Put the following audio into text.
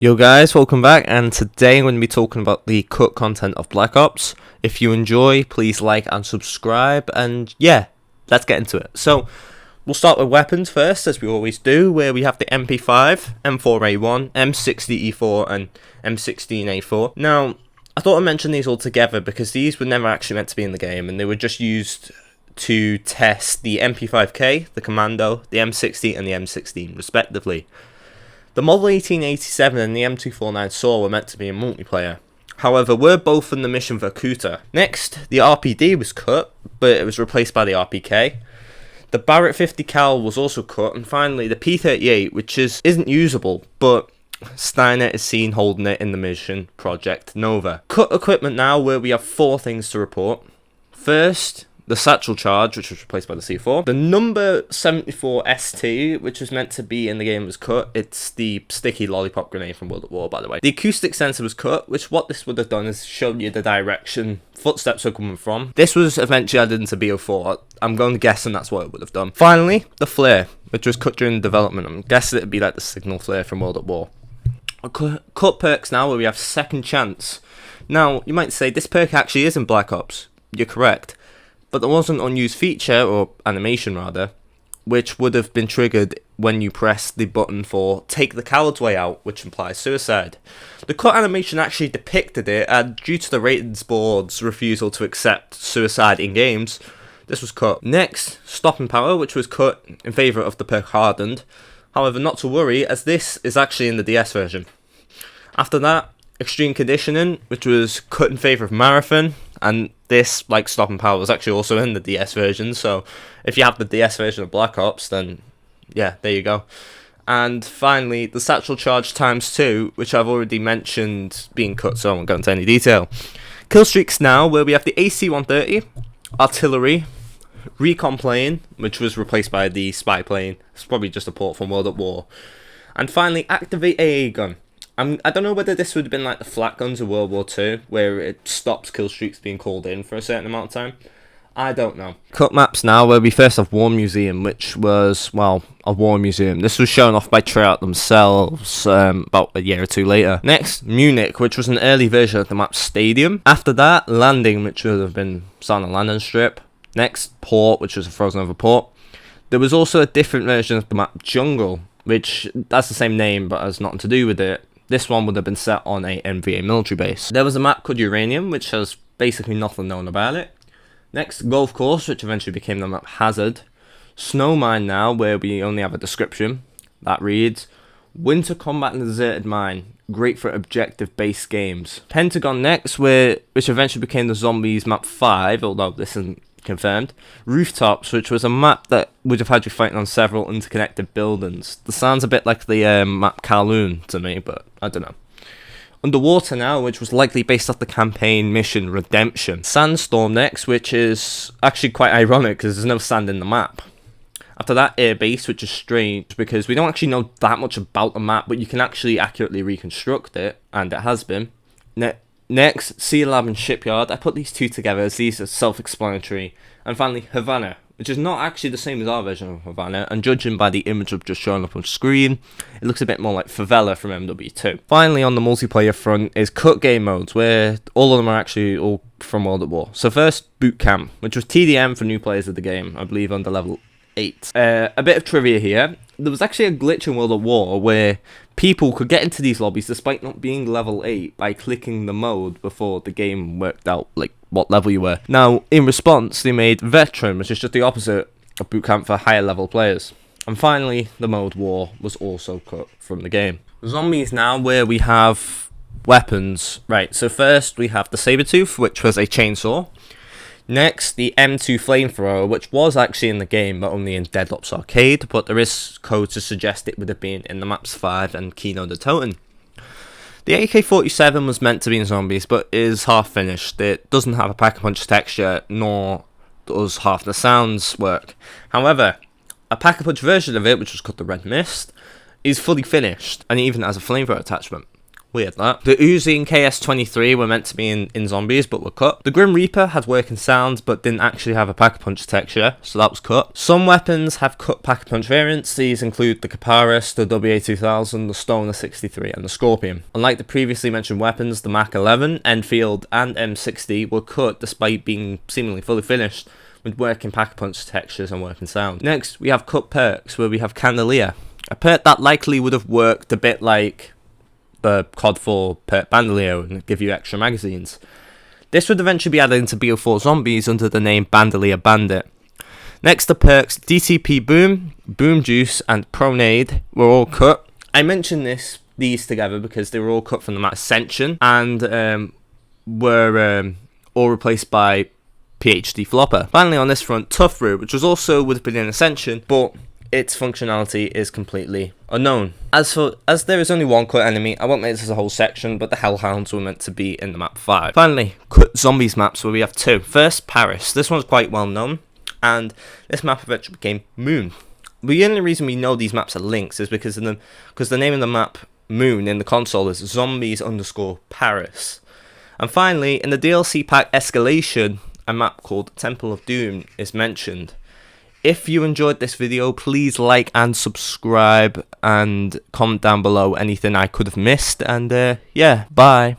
Yo guys, welcome back, and today I'm going to be talking about the cut content of Black Ops. If you enjoy, please like and subscribe, and yeah, let's get into it. So, we'll start with weapons first, as we always do, where we have the MP5, M4A1, M60E4, and M16A4. Now, I thought I'd mention these all together because these were never actually meant to be in the game, and they were just used to test the MP5K, the Commando, the M60, and the M16, respectively. The Model 1887 and the M249 SAW were meant to be in multiplayer. However, we're both in the mission for Kuta. Next, the RPD was cut, but it was replaced by the RPK. The Barrett 50 cal was also cut, and finally the P38, which isn't usable, but Steiner is seen holding it in the mission Project Nova. Cut equipment now, where we have 4 things to report. First, the satchel charge, which was replaced by the C4. The number 74 ST, which was meant to be in the game, was cut. It's the sticky lollipop grenade from World at War, by the way. The acoustic sensor was cut, which what this would have done is shown you the direction footsteps are coming from. This was eventually added into BO4. I'm going to guess, and that's what it would have done. Finally, the flare, which was cut during development. I'm guessing it would be like the signal flare from World at War. Cut perks now, where we have Second Chance. Now, you might say this perk actually is in Black Ops. You're correct. But there was an unused feature, or animation rather, which would have been triggered when you press the button for Take the Coward's Way Out, which implies suicide. The cut animation actually depicted it, and due to the ratings board's refusal to accept suicide in games, this was cut. Next, Stopping Power, which was cut in favour of the perk Hardened. However, not to worry, as this is actually in the DS version. After that, Extreme Conditioning, which was cut in favour of Marathon, and this, like Stopping Power, was actually also in the DS version, so if you have the DS version of Black Ops, then yeah, there you go. And finally, the Satchel Charge ×2, which I've already mentioned being cut, so I won't go into any detail. Killstreaks now, where we have the AC-130, Artillery, Recon Plane, which was replaced by the Spy Plane. It's probably just a port from World at War. And finally, Activate AA Gun. I don't know whether this would have been like the flat guns of World War II, where it stops kill streaks being called in for a certain amount of time. I don't know. Cut maps now, where we first have War Museum, which was, well, a war museum. This was shown off by Treyarch themselves about a year or two later. Next, Munich, which was an early version of the map Stadium. After that, Landing, which would have been Silent Landing Strip. Next, Port, which was a frozen over port. There was also a different version of the map Jungle, which that's the same name but has nothing to do with it. This one would have been set on a NVA military base. There was a map called Uranium, which has basically nothing known about it. Next, Golf Course, which eventually became the map Hazard. Snow Mine now, where we only have a description. That reads, Winter Combat in a Deserted Mine. Great for objective-based games. Pentagon next, which eventually became the Zombies map 5, although this isn't confirmed. Rooftops, which was a map that would have had you fighting on several interconnected buildings. This sounds a bit like the map Kowloon to me, but I don't know. Underwater now, which was likely based off the campaign mission Redemption. Sandstorm next, which is actually quite ironic because there's no sand in the map. After that, Airbase, which is strange because we don't actually know that much about the map, but you can actually accurately reconstruct it, and it has been. Next, Sea Lab and Shipyard. I put these two together as these are self-explanatory. And finally, Havana, which is not actually the same as our version of Havana, and judging by the image of just showing up on screen, it looks a bit more like Favela from MW2. Finally, on the multiplayer front is cut game modes, where all of them are actually all from World at War. So first, Boot Camp, which was TDM for new players of the game, I believe under level 8. A bit of trivia here. There was actually a glitch in World at War where people could get into these lobbies despite not being level 8 by clicking the mode before the game worked out like what level you were. Now, in response, they made Veteran, which is just the opposite of Boot Camp for higher level players. And finally, the mode War was also cut from the game. Zombies now, where we have weapons. Right, so first we have the Sabertooth, which was a chainsaw. Next, the M2 Flamethrower, which was actually in the game, but only in Dead Ops Arcade, but there is code to suggest it would have been in the Maps 5 and Kino the Toten. The AK-47 was meant to be in Zombies, but is half finished. It doesn't have a Pack-a-Punch texture, nor does half the sounds work. However, a Pack-a-Punch version of it, which was called the Red Mist, is fully finished, and even has a flamethrower attachment. Weird that. The Uzi and KS-23 were meant to be in zombies but were cut. The Grim Reaper had working sounds but didn't actually have a Pack-a-Punch texture, so that was cut. Some weapons have cut Pack-a-Punch variants. These include the Kaparis, the WA-2000, the Stoner 63 and the Scorpion. Unlike the previously mentioned weapons, the Mac-11, Enfield and M60 were cut despite being seemingly fully finished with working Pack-a-Punch textures and working sound. Next, we have cut perks where we have Candelier, a perk that likely would have worked a bit like the COD 4 perk Bandolier and give you extra magazines. This would eventually be added into BO4 Zombies under the name Bandolier Bandit. Next, the perks DTP Boom, Boom Juice and Pronade were all cut. I mentioned these together because they were all cut from the map Ascension and were all replaced by PhD Flopper. Finally on this front, Tough Root, which would have been in Ascension, but its functionality is completely unknown. As there is only one cut enemy, I won't make this as a whole section, but the Hellhounds were meant to be in the map 5. Finally, cut zombies maps where we have 2. First, Paris. This one's quite well known, and this map eventually became Moon. The only reason we know these maps are links is because the name of the map Moon in the console is zombies_Paris. And finally, in the DLC pack Escalation, a map called Temple of Doom is mentioned. If you enjoyed this video, please like and subscribe and comment down below anything I could have missed. And yeah, bye.